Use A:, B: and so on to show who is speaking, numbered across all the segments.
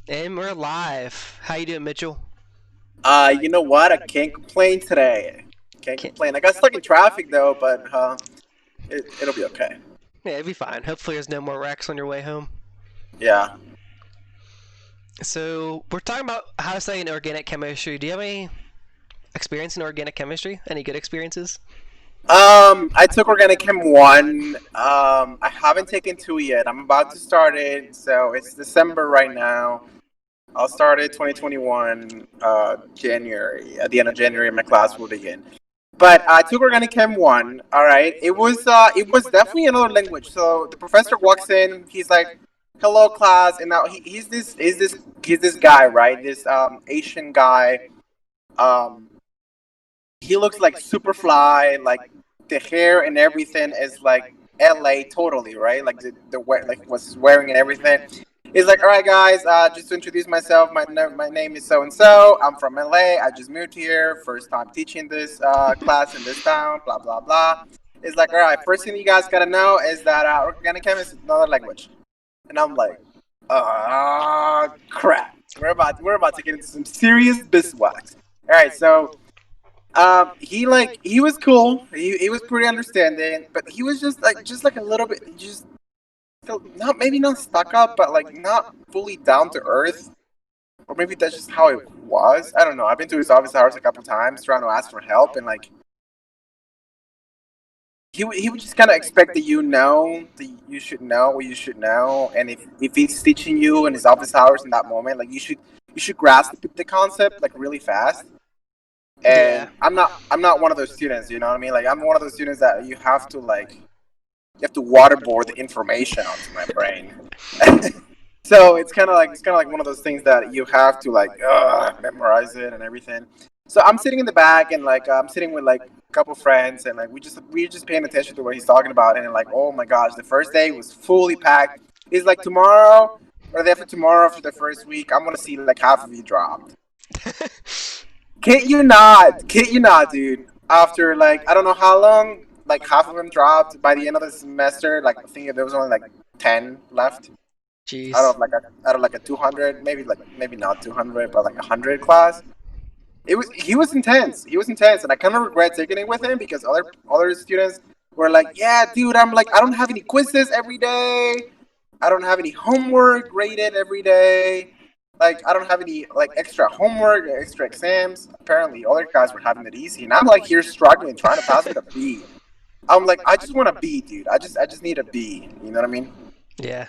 A: And we're live. How you doing, Mitchell?
B: You know what? I can't complain today. Can't
A: Can't,
B: complain. I got stuck in traffic though, but it'll be okay.
A: yeah, it'll be fine. Hopefully, there's no more wrecks on your way home.
B: Yeah.
A: So we're talking about how to study in organic chemistry. Do you have any experience in organic chemistry? Any good experiences?
B: I took Organic Chem 1. I haven't taken 2 yet. I'm about to start it, so it's December right now. I'll start it 2021, January. At the end of January, my class will begin. But I took Organic Chem 1. All right. It was definitely another language. So the professor walks in. He's like, "Hello, class," and now he's this guy, right? This Asian guy. Um, he looks like super fly. Like the hair and everything is like LA totally, right? Like the like what's he's wearing and everything. He's like, all right, guys, just to introduce myself, my name is so and so. I'm from LA. I just moved here. First time teaching this class in this town. Blah blah blah. It's like, all right, first thing you guys gotta know is that organic chem is another language. And I'm like, crap. We're about to get into some serious beeswax. All right, so he was cool. He was pretty understanding, but he was just like a little bit just not maybe not stuck up, but like not fully down to earth. Or maybe that's just how it was. I don't know. I've been to his office hours a couple times trying to ask for help, and like he would just kind of expect that you should know what you should know, and if he's teaching you in his office hours in that moment, like you should grasp the concept like really fast.
A: Yeah.
B: And I'm not one of those students, you know what I mean? Like I'm one of those students that you have to waterboard the information onto my brain. So it's kind of like one of those things that you have to like memorize it and everything. So I'm sitting in the back and like I'm sitting with like a couple friends and like we're just paying attention to what he's talking about and like oh my gosh, the first day was fully packed. He's like tomorrow or the day after tomorrow for the first week, I'm gonna see like half of you dropped. Can't you not? Can't you not, dude? After like I don't know how long, like half of them dropped by the end of the semester. Like I think there was only like 10 left out
A: Jeez.
B: of like a 200, maybe not 200, but like 100 class. He was intense. He was intense, and I kind of regret taking it with him because other students were like, "Yeah, dude, I don't have any quizzes every day. I don't have any homework graded every day. Like, I don't have any like extra homework, or extra exams." Apparently, other guys were having it easy, and I'm like here struggling, trying to pass with a B. I'm like, I just want a B, dude. I just need a B. You know what I mean?
A: Yeah.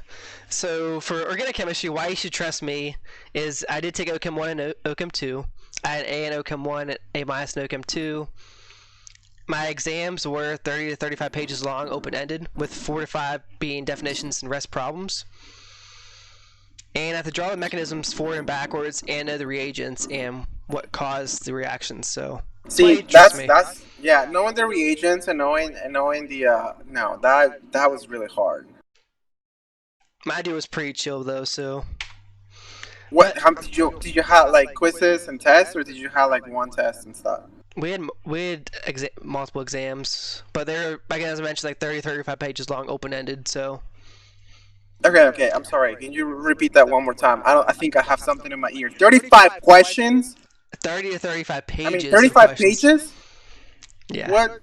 A: So for organic chemistry, why you should trust me is I did take Ochem 1 and Ochem 2. I had A in Ochem 1, A minus in Ochem 2. My exams were 30 to 35 pages long, open ended, with 4 to 5 being definitions and rest problems. And I have to draw the mechanisms forward and backwards and know the reagents and what caused the reactions. So that's why
B: See,
A: you trust
B: that's
A: me.
B: that's yeah, knowing the reagents and knowing the no, that was really hard.
A: My idea was pretty chill though, so.
B: What
A: But
B: how did you have like quizzes and tests or did you have like one test and stuff?
A: we had multiple exams, but they're, like as I mentioned, like 30 35 pages long, open ended. So
B: Okay, I'm sorry. Can you repeat that one more time? I think I have something in my ear. 35 questions?
A: 30 to 35
B: I mean,
A: pages of
B: 35
A: questions.
B: pages?
A: Yeah.
B: What?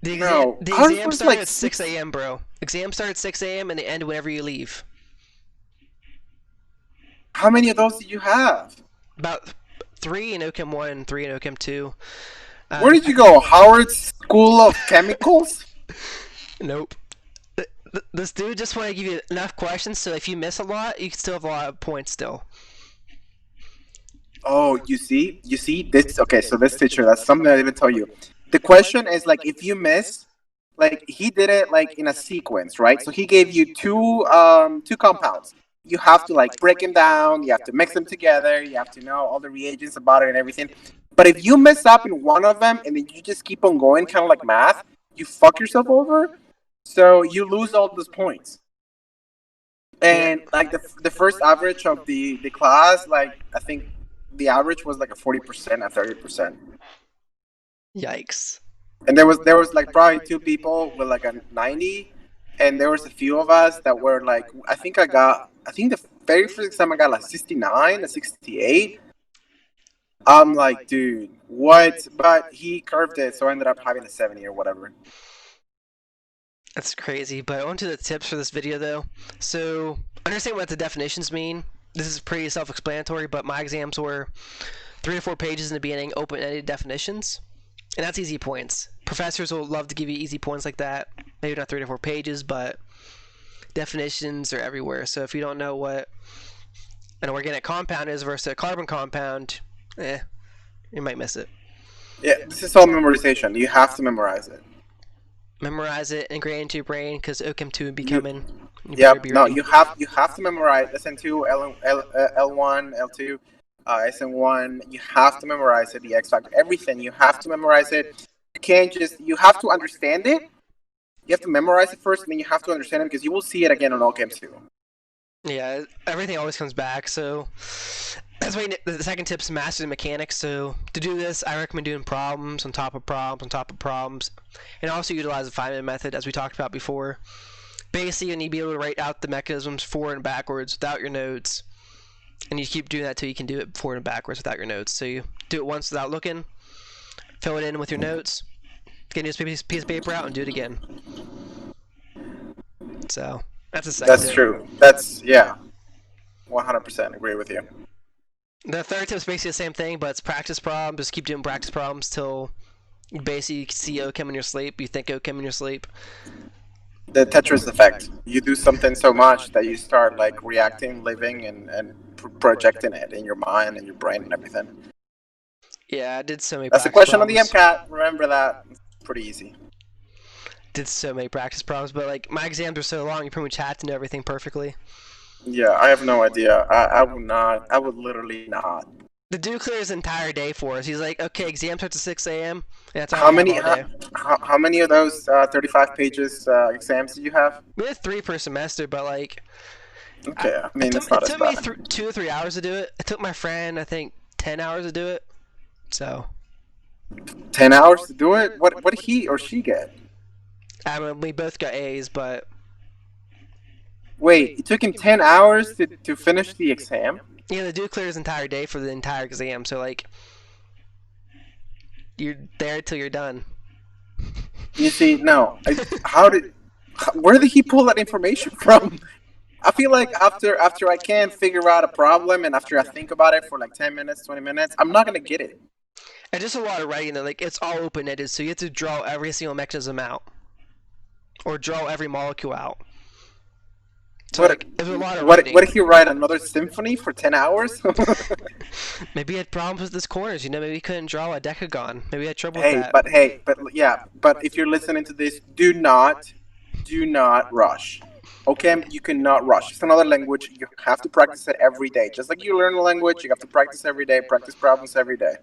A: The exam
B: No.
A: the
B: Ours
A: exam
B: was
A: started
B: like
A: at 6
B: 6.
A: a.m., bro. Exam started at 6 a.m. and they end whenever you leave.
B: How many of those did you have?
A: About 3 in Ochem 1 and 3 in Ochem 2.
B: Where
A: Uh,
B: did you go? Howard School of Chemicals?
A: nope. This dude just want to give you enough questions so if you miss a lot, you can still have a lot of points still.
B: Oh, you see this. Okay, so this teacher, that's something I didn't tell you. The question is like if you miss, like he did it like in a sequence, right? So he gave you two compounds. You have to like break them down. You have to mix them together. You have to know all the reagents about it and everything. But if you mess up in one of them and then you just keep on going, kind of like math, you fuck yourself over. So you lose all those points.
A: Yeah.
B: And like the first average of the class, like I think the average was like a 40% and 30%.
A: Yikes.
B: And there was like probably two people with like a 90, and there was a few of us that were like I think the very first exam I got like 69, a 68. I'm like, dude, what? But he curved it, so I ended up having a 70 or whatever.
A: That's crazy. But on to the tips for this video, though. So, understand what the definitions mean. This is pretty self-explanatory, but my exams were 3 to 4 pages in the beginning, open-ended definitions. And that's easy points. Professors will love to give you easy points like that. Maybe not 3 to 4 pages, but definitions are everywhere. So if you don't know what an organic compound is versus a carbon compound, you might miss it.
B: Yeah, this is all memorization. You have to memorize it.
A: Memorize it, integrate it into your brain, because Ochem 2 would be coming.
B: Yep. No, you have to memorize SN2, L1, L2, SN1. You have to memorize it. The X factor, everything. You have to memorize it. You can't just. You have to understand it. You have to memorize it first, and then you have to understand it because you will see it again on Ochem 2.
A: Yeah, everything always comes back. So that's why the second tip is master the mechanics. So to do this, I recommend doing problems on top of problems on top of problems, and also utilize the 5-minute method as we talked about before. Basically, you need to be able to write out the mechanisms forward and backwards without your notes, and you keep doing that till you can do it forward and backwards without your notes. So you do it once without looking, fill it in with your notes, get a piece of paper out, and do it again. So that's a second
B: That's
A: tip.
B: true. That's 100% agree with you.
A: The third tip is basically the same thing, but it's practice problems. Just keep doing practice problems till you basically see Ochem in your sleep. You think Ochem in your sleep.
B: The Tetris effect. You do something so much that you start like reacting, living, and projecting it in your mind and your brain and everything.
A: Yeah, I did so many.
B: That's the question on the Mcat. Remember that. It's pretty easy.
A: Did so many practice problems, but like my exams are so long, you pretty much had to know everything perfectly.
B: Yeah, I have no idea. I would not. I would literally not.
A: The dude clears the entire day for us. He's like, okay, exam starts at 6 a.m. And that's all
B: How
A: we
B: many?
A: have all day.
B: How many of those 35 pages exams do you have?
A: We had 3 per semester, but like.
B: Okay, I mean it's not as bad.
A: It took me 2 or 3 hours to do it. It took my friend, I think, 10 hours to do it. So.
B: 10 hours to do it? What did he or she get?
A: I mean, we both got A's, but.
B: Wait, it took him 10 hours to finish the exam?
A: Yeah, the dude clears the entire day for the entire exam, so like. You're there till you're done.
B: You see, no. Where did he pull that information from? I feel like after I can figure out a problem and after I think about it for like 10 minutes, 20 minutes, I'm not going to get it.
A: And just a lot of writing, like it's all open-ended, so you have to draw every single mechanism out. Or draw every molecule out. So there's a lot of writing.
B: What did he write? Another symphony for 10 hours?
A: Maybe he had problems with his corners. You know, maybe he couldn't draw a decagon. Maybe he had trouble with that.
B: But if you're listening to this, do not rush. Okay, you cannot rush. It's another language. You have to practice it every day. Just like you learn a language, you have to practice every day. Practice problems every day.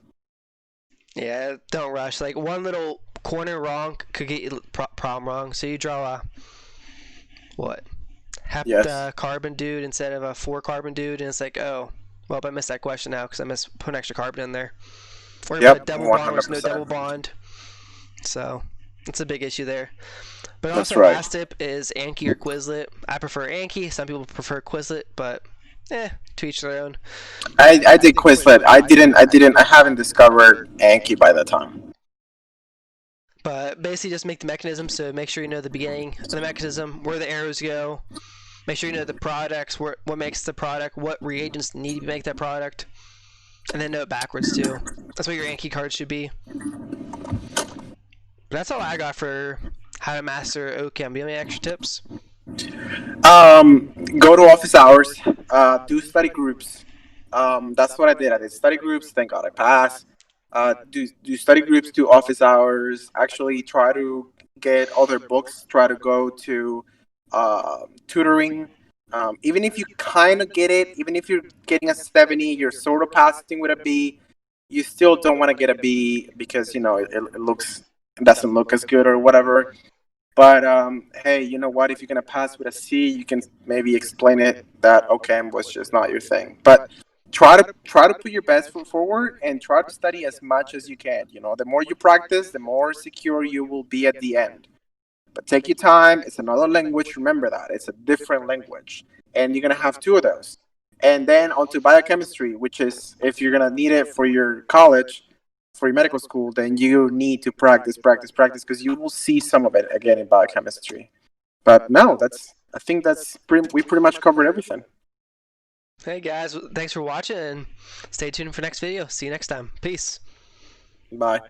A: Yeah, don't rush. Like one little corner wrong could get you problem wrong. So you draw a carbon dude instead of a 4-carbon dude, and it's like, oh, well, I missed that question now because I put an extra carbon in there. Or you put a double bond, there's no double bond. So it's a big issue there. But also, last tip is Anki or Quizlet. I prefer Anki. Some people prefer Quizlet, but to each their own.
B: I did Quizlet. I haven't discovered Anki by that time.
A: But basically, just make the mechanism. So make sure you know the beginning of the mechanism, where the arrows go. Make sure you know the products, what makes the product, what reagents need to make that product, and then know it backwards too. That's what your Anki card should be. But that's all I got for how to master Ochem. Do you have any extra tips?
B: Go to office hours. Do study groups. That's what I did. I did study groups. Thank God I passed. Do study groups. Do office hours. Actually, try to get other books. Try to go to tutoring. Even if you kind of get it, even if you're getting a 70, you're sort of passing with a B. You still don't want to get a B because it doesn't look as good or whatever. But hey, you know what? If you're gonna pass with a C, you can maybe explain it that Ochem was just not your thing. But try to put your best foot forward and try to study as much as you can. The more you practice, the more secure you will be at the end. But take your time. It's another language. Remember that it's a different language. and you're gonna have two of those. And then onto biochemistry, which is if you're gonna need it for your college, for your medical school, then you need to practice, practice, practice, because you will see some of it again in biochemistry. But no, I think we pretty much covered everything.
A: Hey guys, thanks for watching, and stay tuned for next video. See you next time. Peace.
B: Bye.